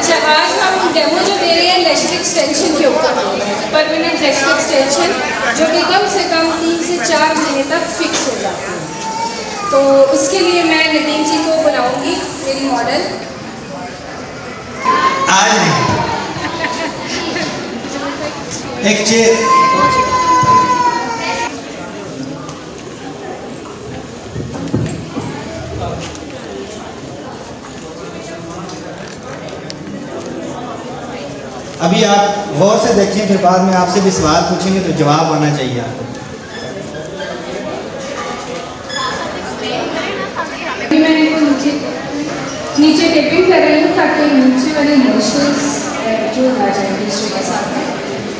अच्छा, आज हम डेमो जो दे रहे हैं लैशर एक्सटेंशन के ऊपर, परमानेंट लैशर एक्सटेंशन जो कि कम से कम 3 से 4 महीने तक फिक्स हो जाती है। तो उसके लिए मैं नदीम जी को बुलाऊंगी, मेरी मॉडल। आज एक चेयर अभी आप गौर से देखें, फिर बाद में आपसे भी सवाल पूछेंगे तो जवाब आना चाहिए आपको। अभी मैं इनको नीचे टेपिंग कर रही हूँ ताकि नीचे वाले मॉइस्चर्स जो आ जाए दूसरे के साथ में,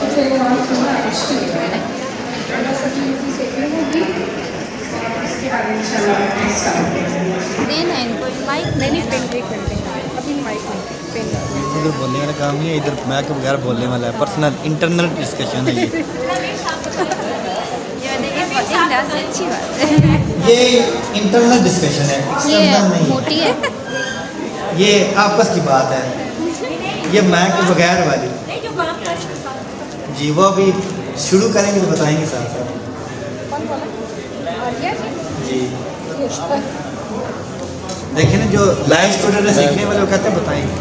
और फिर वो आप थोड़ा मुश्किल हो जाए। उसके बाद इंशाल्लाह स्टार्ट देना इनको माइक नहीं पेन अभी माइक नहीं पेन। इधर बोलने वाला काम नहीं है, इधर मैं के बगैर बोलने वाला है, पर्सनल इंटरनल डिस्कशन है ये। अच्छी बात है, ये इंटरनल डिस्कशन है, एक्सटर्नल नहीं मोटी है, ये आपस की बात है, ये मैं के बगैर वाली जी। वो अभी शुरू करेंगे तो बताएंगे साथ साथ जी। देखिए ना, जो लाइव स्टूडेंट है सीखने वाले वो कहते हैं बताएंगे।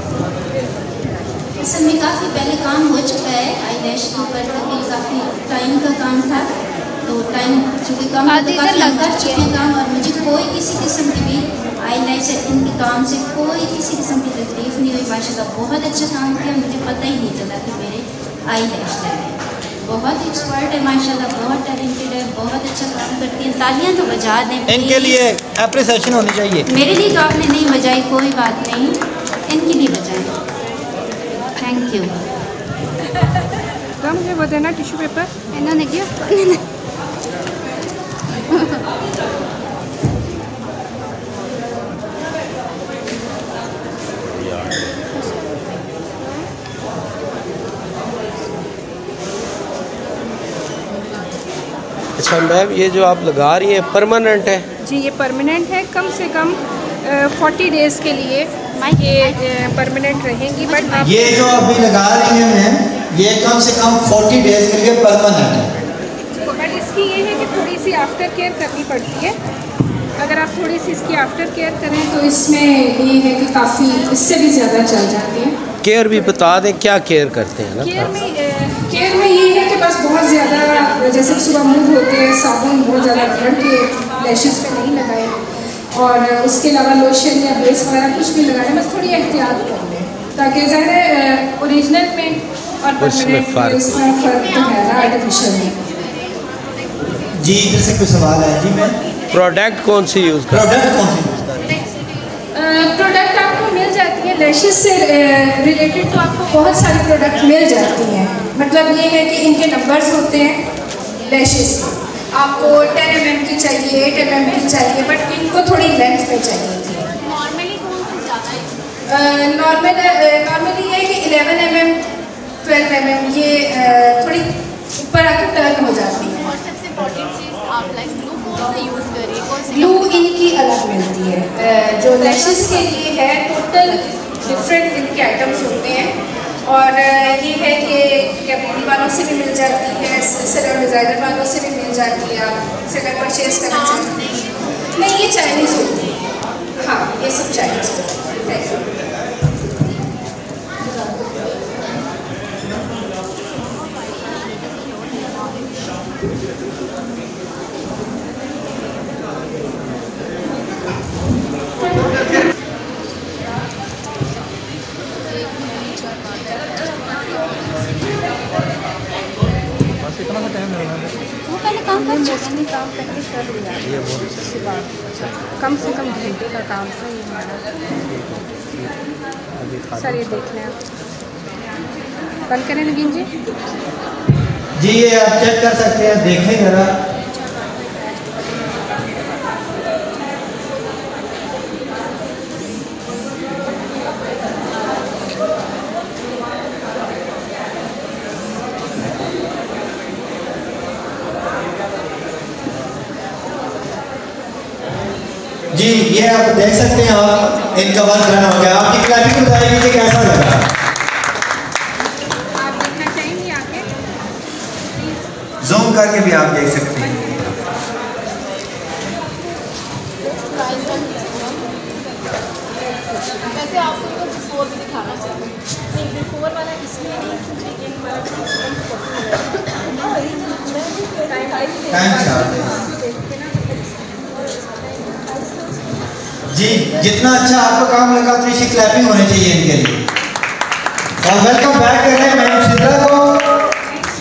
असल में काफ़ी पहले काम हो चुका है आई लैश के ऊपर, तभी काफ़ी टाइम का काम था, तो टाइम चूँकि कम तो काफ़ी हम कर चुके हैं काम, और मुझे कोई किसी किस्म की भी आई लैश इनके काम से कोई किसी किस्म की तकलीफ नहीं हुई। माशाल्लाह बहुत अच्छा काम किया, मुझे पता ही नहीं चला कि मेरे आई लैश लगे। बहुत एक्सपर्ट है माशाल्लाह, बहुत टैलेंटेड है, बहुत अच्छा काम करती है। तालियां तो बजा दें इनके लिए, एप्रिसिएशन होनी चाहिए। मेरे लिए तो आपने नहीं बजाई, कोई बात नहीं, इनके लिए बजाएं। Thank you. तो मुझे वो देना टिश्यू पेपर, इन्होंने क्या अच्छा मैम, ये जो आप लगा रही हैं परमानेंट है? जी ये परमानेंट है, कम से कम 40 डेज़ के लिए ये परमानेंट रहेंगी। बट आप ये जो अभी लगा रही हैं मैम, ये कम से कम 40 डेज के लिए परमानेंट है। बट इसकी ये है कि थोड़ी सी आफ्टर केयर करनी पड़ती है। अगर आप थोड़ी सी इसकी आफ्टर केयर करें तो इसमें ये है कि काफ़ी इससे भी ज़्यादा चल जाती है। केयर भी बता दें, क्या केयर करते हैं ना? केयर में ये है कि बस बहुत ज़्यादा, जैसे सुबह मुँह धोते हैं, साबुन बहुत ज़्यादा रगड़ के लैशेस पे नहीं लगाए, और उसके अलावा लोशन या बेस वगैरह कुछ भी लगाए, बस थोड़ी एहतियात कर लें, ताकि ज़्यादा ओरिजिनल में और परमानेंट में इसमें फ़र्क तो है ना आर्टिफिशियल में। जी इधर से कोई सवाल है जी? मैं प्रोडक्ट कौन सी यूज़ कर? प्रोडक्ट कौन सी यूज़ कर रही हैं? प्रोडक्ट आपको मिल जाती है लैशेस से रिलेटेड, तो आपको बहुत सारी प्रोडक्ट मिल जाती हैं। मतलब ये है कि इनके नंबर्स होते हैं लैशेस के, आपको 10 mm की चाहिए, 8 mm की चाहिए, बट इनको थोड़ी लेंथ में चाहिए थी। नॉर्मली कौन सी ज़्यादा है? नॉर्मली ये है कि 11 mm 12 mm ये थोड़ी ऊपर आकर टर्न हो जाती है। और सबसे इम्पोर्टेंट चीज़ आप लाइक ग्लू कौन सी यूज़ करिए? कौन सी ग्लू इनकी अलग मिलती है, जो लैशेस के लिए है टोटल डिफरेंट इनके आइटम्स होते हैं, और ये है कि कैपिटल वालों से भी मिल जाती है, सैलून डिज़ाइनर वालों से भी मिल जाती है। आप से अगर परचेज करना चाहते हैं, नहीं ये चाइनीज़ होती है, हाँ ये सब चाइनीज़ होती है। कितना टाइम लगेगा? वो पहले काम कर चुके हैं। काम पहले कर लिया सुबह, कम से कम घंटे का काम था ये हमारा। सर ये देख लें आप, बंद करें नगीन जी। जी ये आप चेक कर सकते हैं, देखें जरा। जी ये आप देख सकते हैं, आप इनका वर्क डन हो गया। आपकी क्लैपिंग बताएगी कि कैसा लगा। आप देखना चाहेंगे आके? जूम करके भी आप देख सकते हैं। वैसे आपको तो बिफोर भी दिखाना चाहिए। नहीं, बिफोर वाला इसलिए नहीं क्योंकि एक वाला जी, जितना अच्छा आपका काम लगा तो इसी क्लैपिंग होनी चाहिए इनके लिए। और वेलकम बैक कर रहे हैं मैडम सिद्रा को।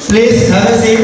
Please have a seat.